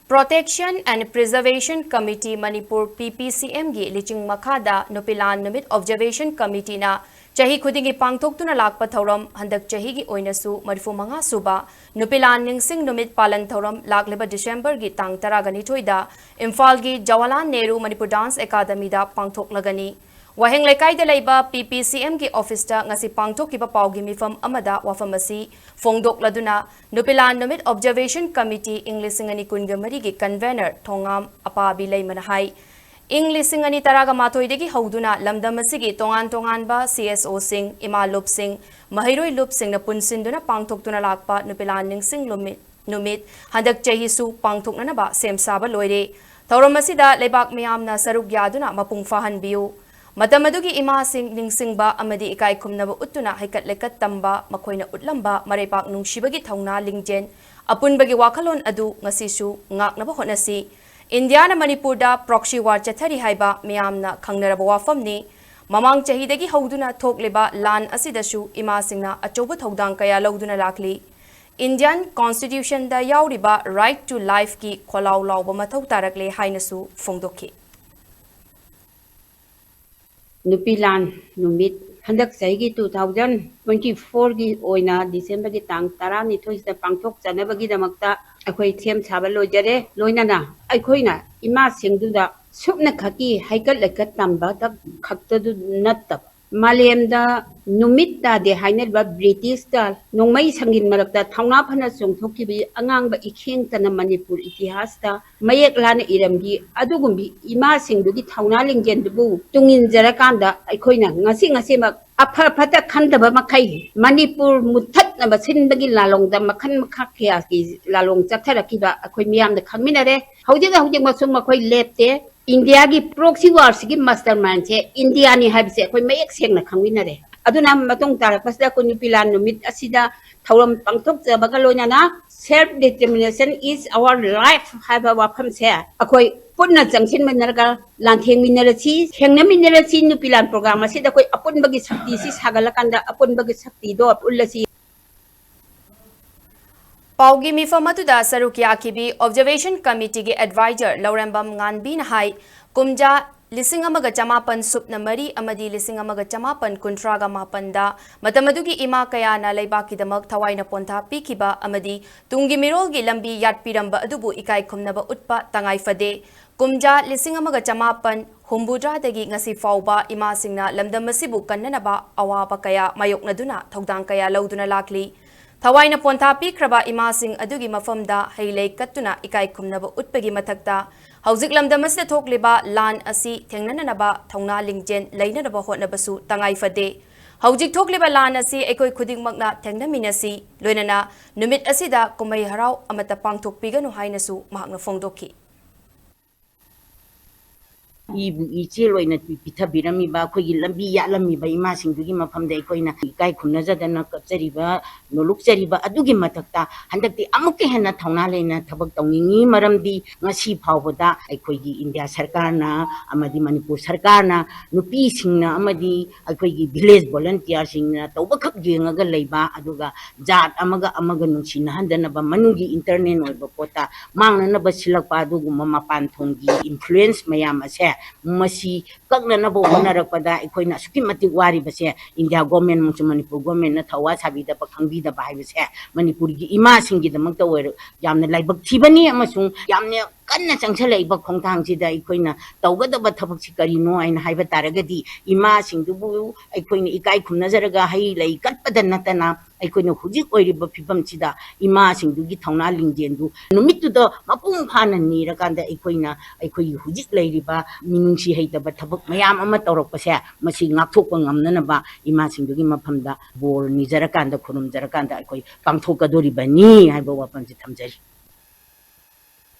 Protection and Preservation Committee Manipur PPCM gi liching makhada Nupi Lal Numit Observation Committee na chahi khudingi pangthoktuna lakpa thauram handak chahi gi oinasu 35 suba Nupi Lal Ningsing Numit Palan Thouram lakleba December gi tang 12 da Imphal gi JN Manipuri Dance Academy da Pangthoklagani Waheng lekai da laiba PPCM gi office da ngasi pangthokiba paugi mifam amada wafamasi fongdok laduna Nupi Lal Numit Observation Committee Ningsing Numit gi convener thongam apabi laimana hai Ningsing taraga mathoi degi hauduna lamdamasi gi tongan ba CSO sing imalup sing mahiroi lup sing na punsinduna pangthoktuna lakpa Nupi Lal Ningsing Numit handak chahi su pangthokna ba semsaba loire thauramasida lebak miyamna saruk yaduna mapung fahan biu Matamadugi ima sing ningsing ba amadi ikai kumnaba utuna haikat lekat tamba makoina utlamba marepak nung shibagi thongna lingjen apun bagi wakalon adu ngasisu ngaknaba honasi India na Manipur da proxy war chathari haiba miyamna khangnaraba wafamni mamang chahidagi hauduna thokleba lan asidasu ima singna achoba thodang kaya lauduna lakli Indian Constitution da yauriba right to life ki kholaw lawba mathau tarakle hainasu fongdokhi Nupi Lal Numit handak saigi 2024 gi oina December gi tang 12 da pangthok chanabagi damakta akhoi them chaba lojare loinana aikoina ima singduda supna khaki haikal lekat tamba tak khakta du natta Malemda Numit da de hainel ba British da nongmai sangin marakta thongna phana chongthoki bi angang ba ikheng tana Manipur itihas da mayek lana iramgi adugumbi ima singdugi thongna lingjen du tungin jarakanda aikoina ngasi ma apha phata khandaba makai Manipur muthat na ba sinbagi lalongda makhan makha khya ki lalong chatharaki ba akoi miyam da khangminare haujiga masung makoi lepte India ki proxy war sigi mastermind che India ni habse koi mayek sengna khangwinare aduna matong tarakasda ko Nupi Lal Numit asida thauram pangthok jabagaloina na self determination is our life haba wafam se akoi punna jangsin manarga lantheng minarachi thengna minarachi Nupi Lal program asida koi apun bagi sakti si sagalakanda apun bagi sakti do ullasi Paugi mifamatuda sarukya kibi Observation Committee ge advisor Laurambam Nganbin hai kumja lising amaga chamapan supna mari amadi lising amaga chamapan kuntraga mapanda matamadugi ima kaya na laibaki damak thawai na pontha pikiba amadi tungi mirol gi lambi yat piramba adubu ikai khumnaba utpa tangai fade kumja lising amaga chamapan humbudra dagi ngasi fauba ima singna lamdamasibu kannanaba awaba kaya mayoknaduna thodang kaya lauduna lakli Thawai na pontha pikraba ima sing adugi mafamda hailei katuna ikai khumnaba utpagi mathakta hauzik lamdamasda thokliba lan asi thengnanaba thongna lingjen leinanaba hotnabasu tangai fade hauzik thokliba lan asi ekoi khudingmakna thengnaminasi loinana numit asida kumai harau amata pangthokpiganu hainasu mahakna fongdokhi ibu ichi loina pithabirami ba khoi lambi ya lammi ba ima singdugi mafamda ikoina kai khumna jadana kapchariba noluk chariba adugi matakta handakti amukke hena thongna leina thabak tongingi maramdi ngasi phawbada aikoigi India sarkarna amadi Manipur sarkarna nupi singna amadi aikoigi village volunteer singna tawbakhak jengaga leiba aduga jat amaga nungsina handana ba manugi internet oiba pota mangna na ba silakpa adugu mapan thonggi influence mayam ase masi kakna na bo honarakpada ikoina suki matik wari base India government mungsu Manipur government na thawa sabida pa khangbi da bai base Manipur gi ima singi da makta wer yamna laibak thibani amasung yamne kanna changchalai ba khongthang si da ikoina tawgada ba thabak si karino aina haiba taragadi ima singdu bu ikoina ikai khumna jaraga hai lai katpada natana aikoina hujik oiriba phibam sida ima singdu gi thongna lingjendu numittu da mapung phana ni rakanda ikoina aikoi hujik lairiba minungsi haitaba thabak mayam ama tawrakpase masi ngakthokpa ngamnanaba ima singdugi mafamda bor ni jarakanda khurum jarakanda aikoi pangthokadoribani haiba wapamji thamjari